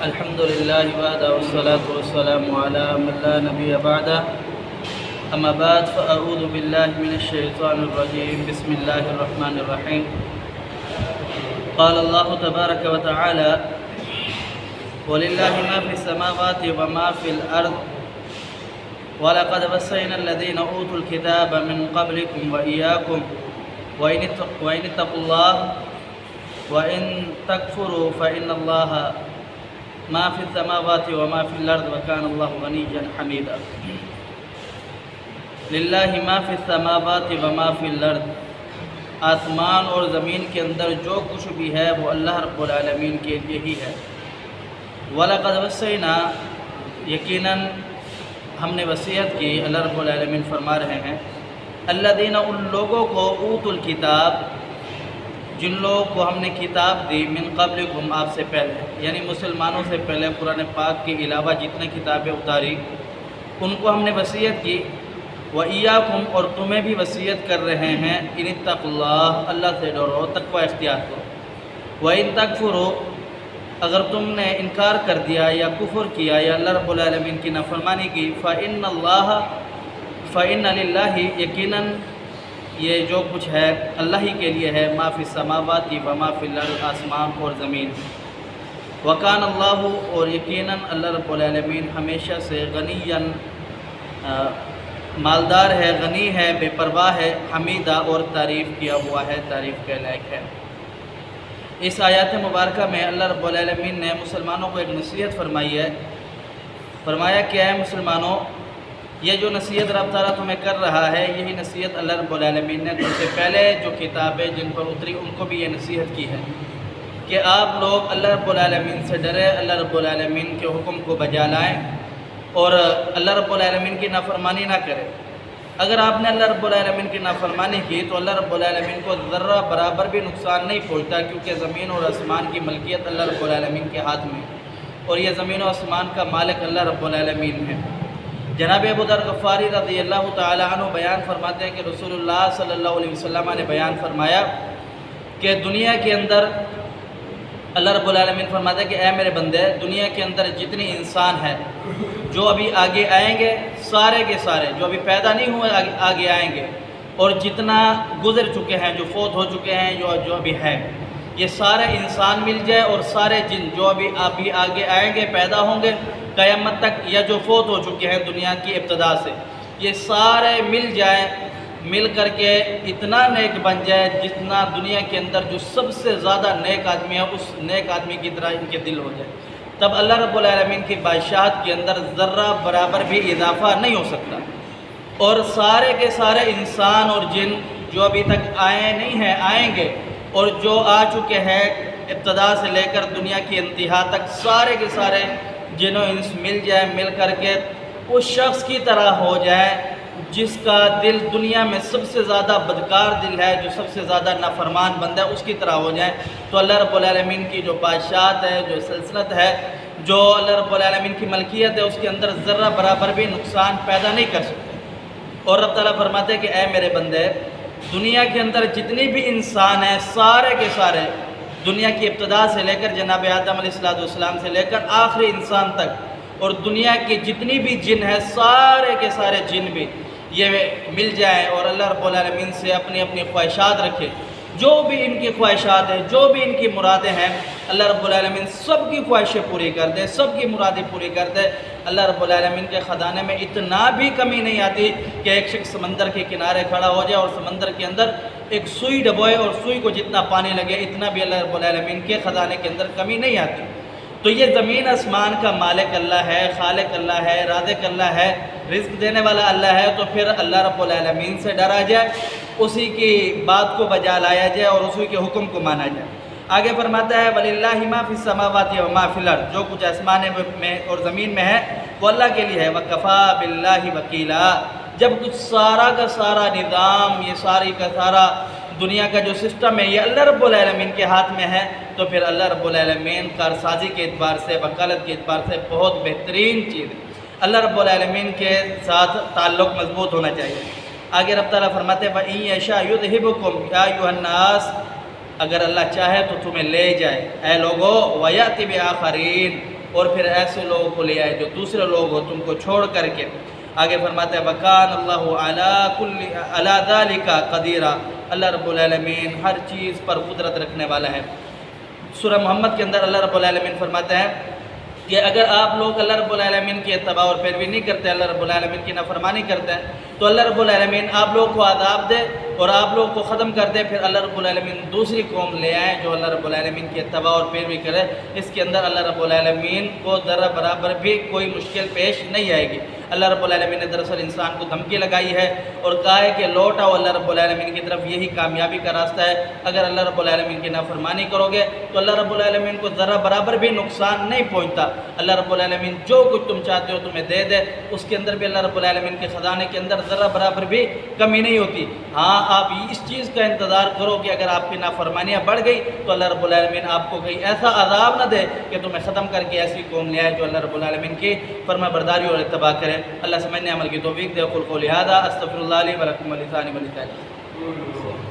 الحمد لله وحده والصلاة والسلام على من لا نبي بعده. أما بعد فأعوذ بالله من الشيطان الرجيم. بسم الله الرحمن الرحيم. قال الله تبارك وتعالى: ولله ما في السماوات وما في الأرض ولقد وصينا الذين أوتوا الكتاب من قبلكم وإياكم وإن اتقوا الله وإن تكفروا فإن الله ما في السماوات وما في الأرض وكان الله غنيا حميدا. للہ ما فی السماوات وما فی الارض، آسمان اور زمین کے اندر جو کچھ بھی ہے وہ اللہ رب العالمین کے لیے ہی ہے. وَلَقَدْ وَصَّيْنَا، یقیناً ہم نے وصیت کی. اللہ رب العالمین فرما رہے ہیں الذین، ان لوگوں کو اوتوا الکتاب، جن لوگوں کو ہم نے کتاب دی، من قبلکم، آپ سے پہلے، یعنی مسلمانوں سے پہلے قرآن پاک کے علاوہ جتنے کتابیں اتاری ان کو ہم نے وصیت کی. وَإِيَّاكُمْ، اور تمہیں بھی وصیت کر رہے ہیں، اِنِ اتَّقُوا اللَّهَ، اللہ سے ڈرو، تقوی اختیار کرو. وَإِن تَكْفُرُوا، اگر تم نے انکار کر دیا یا کفر کیا یا اللہ رب العالمین کی نافرمانی کی، فَإِنَّ لِلَّهِ، یقیناً یہ جو کچھ ہے اللہ ہی کے لیے ہے. ما فی السماوات وما فی الارض، آسمان اور زمین. وکان اللہ، اور یقیناً اللہ رب العالمین ہمیشہ سے غنیاً، مالدار ہے، غنی ہے، بے پرواہ ہے، حمیدہ، اور تعریف کیا ہوا ہے، تعریف کے لائق ہے. اس آیات مبارکہ میں اللہ رب العالمین نے مسلمانوں کو ایک نصیحت فرمائی ہے. فرمایا کہ اے مسلمانوں، یہ جو نصیحت رب تعالیٰ تمہیں کر رہا ہے، یہی نصیحت اللہ رب العالمین نے تم سے پہلے جو کتابیں جن پر اتری ان کو بھی یہ نصیحت کی ہے کہ آپ لوگ اللہ رب العالمین سے ڈرے، اللہ رب العالمین کے حکم کو بجا لائیں اور اللہ رب العالمین کی نافرمانی نہ کریں. اگر آپ نے اللہ رب العالمین کی نافرمانی کی تو اللہ رب العالمین کو ذرہ برابر بھی نقصان نہیں پہنچتا، کیونکہ زمین اور آسمان کی ملکیت اللہ رب العالمین کے ہاتھ میں، اور یہ زمین و آسمان کا مالک اللہ رب العالمین ہے. جناب ابو ذر غفاری رضی اللہ تعالی عنہ بیان فرماتے ہیں کہ رسول اللہ صلی اللہ علیہ وسلم نے بیان فرمایا کہ دنیا کے اندر اللہ رب العالمین فرماتے ہیں کہ اے میرے بندے، دنیا کے اندر جتنی انسان ہیں جو ابھی آگے آئیں گے، سارے کے سارے جو ابھی پیدا نہیں ہوئے آگے آئیں گے، اور جتنا گزر چکے ہیں، جو فوت ہو چکے ہیں، جو ابھی ہیں، یہ سارے انسان مل جائے اور سارے جن جو ابھی آگے آئیں گے، پیدا ہوں گے قیامت تک، یا جو فوت ہو چکے ہیں دنیا کی ابتدا سے، یہ سارے مل جائیں، مل کر کے اتنا نیک بن جائے جتنا دنیا کے اندر جو سب سے زیادہ نیک آدمی ہے اس نیک آدمی کی طرح ان کے دل ہو جائے. تب اللہ رب العالمین کی بادشاہت کے اندر ذرہ برابر بھی اضافہ نہیں ہو سکتا، اور سارے کے سارے انسان اور جن جو ابھی تک آئے نہیں ہیں، آئیں گے، اور جو آ چکے ہیں ابتدا سے لے کر دنیا کی انتہا تک، سارے کے سارے جن و انس مل جائیں، مل کر کے اس شخص کی طرح ہو جائیں جس کا دل دنیا میں سب سے زیادہ بدکار دل ہے، جو سب سے زیادہ نافرمان بندہ ہے، اس کی طرح ہو جائیں. تو اللہ رب العالمین کی جو بادشاہت ہے، جو سلطنت ہے، جو اللہ رب العالمین کی ملکیت ہے، اس کے اندر ذرہ برابر بھی نقصان پیدا نہیں کر سکتے. اور رب تعالیٰ فرماتے ہیں کہ اے میرے بندے، دنیا کے اندر جتنی بھی انسان ہیں، سارے کے سارے، دنیا کی ابتدا سے لے کر جناب آدم علیہ السلام سے لے کر آخری انسان تک، اور دنیا کی جتنی بھی جن ہیں، سارے کے سارے جن بھی یہ مل جائیں اور اللہ رب العالمین سے اپنی اپنی خواہشات رکھے. جو بھی ان کی خواہشات ہیں، جو بھی ان کی مرادیں ہیں، اللہ رب العالمین سب کی خواہشیں پوری کر دے، سب کی مرادیں پوری کر دے. اللہ رب العالمین کے خزانے میں اتنا بھی کمی نہیں آتی کہ ایک شخص سمندر کے کنارے کھڑا ہو جائے اور سمندر کے اندر ایک سوئی ڈبوئے اور سوئی کو جتنا پانی لگے، اتنا بھی اللہ رب العالمین کے خزانے کے اندر کمی نہیں آتی. تو یہ زمین آسمان کا مالک اللہ ہے، خالق اللہ ہے، رازق اللہ ہے، رزق دینے والا اللہ ہے. تو پھر اللہ رب العالمین سے ڈرا جائے، اسی کی بات کو بجا لایا جائے اور اسی کے حکم کو مانا جائے. آگے فرماتا ہے وَلِلَّهِ مَا فِي السَّمَاوَاتِ وَمَا فِي الْأَرْضِ، جو کچھ آسمان میں اور زمین میں ہے وہ اللہ کے لیے ہے. وَكَفَى بِاللَّهِ وَكِيلًا، جب کچھ سارا کا سارا نظام، یہ ساری کا سارا دنیا کا جو سسٹم ہے یہ اللہ رب العالمین کے ہاتھ میں ہے، تو پھر اللہ رب العالمین کارسازی کے اعتبار سے، وکالت کے اعتبار سے بہت بہترین چیز ہے. اللہ رب العالمین کے ساتھ تعلق مضبوط ہونا چاہیے. آگے رب تعالیٰ فرماتے ہیں وَإِن يَشَأْ يُذْهِبْكُمْ يَا أَيُّهَا النَّاسِ، اگر اللہ چاہے تو تمہیں لے جائے اے لوگو، وَيَأْتِ بِآخَرِينَ، اور پھر ایسے لوگوں کو لے آئے جو دوسرے لوگ ہو تم کو چھوڑ کر کے۔ آگے فرماتے ہیں وَكَانَ اللَّهُ عَلَى ذَلِكَ قَدِيرًا، اللہ رب العالمین ہر چیز پر قدرت رکھنے والا ہے۔ سورہ محمد کے اندر اللہ رب العالمین فرماتے ہیں کہ اگر آپ لوگ اللہ رب العالمین کی اتباع اور پیروی نہیں کرتے، اللہ رب العالمین کی نافرمانی کرتے ہیں، تو اللہ رب العالمین آپ لوگ کو عذاب دے اور آپ لوگ کو ختم کر دے، پھر اللہ رب العالمین دوسری قوم لے آئے جو اللہ رب العالمین کی اتباع اور پیروی کرے۔ اس کے اندر اللہ رب العالمین کو ذرہ برابر بھی کوئی مشکل پیش نہیں آئے گی۔ اللہ رب العالمین نے دراصل انسان کو دھمکی لگائی ہے اور کہا ہے کہ لوٹ آؤ اللہ رب العالمین کی طرف، یہی کامیابی کا راستہ ہے۔ اگر اللہ رب العالمین کی نافرمانی کرو گے تو اللہ رب العالمین کو ذرہ برابر بھی نقصان نہیں پہنچتا۔ اللہ رب العالمین جو کچھ تم چاہتے ہو تمہیں دے دے، اس کے اندر بھی اللہ رب العالمین کے خزانے کے اندر ذرہ برابر بھی کمی نہیں ہوتی۔ ہاں آپ اس چیز کا انتظار کرو کہ اگر آپ کی نافرمانیاں بڑھ گئی تو اللہ رب العالمین آپ کو کہیں ایسا عذاب نہ دے کہ تمہیں ختم کر کے ایسی قوم لے آئے جو اللہ رب العالمین کی فرما برداری اور اتباع کرے۔ اللہ سمجھنے عمل کی توفیق دے۔ قل قولی ھذا استغفر اللہ لی ولکم ولسائر المسلمین۔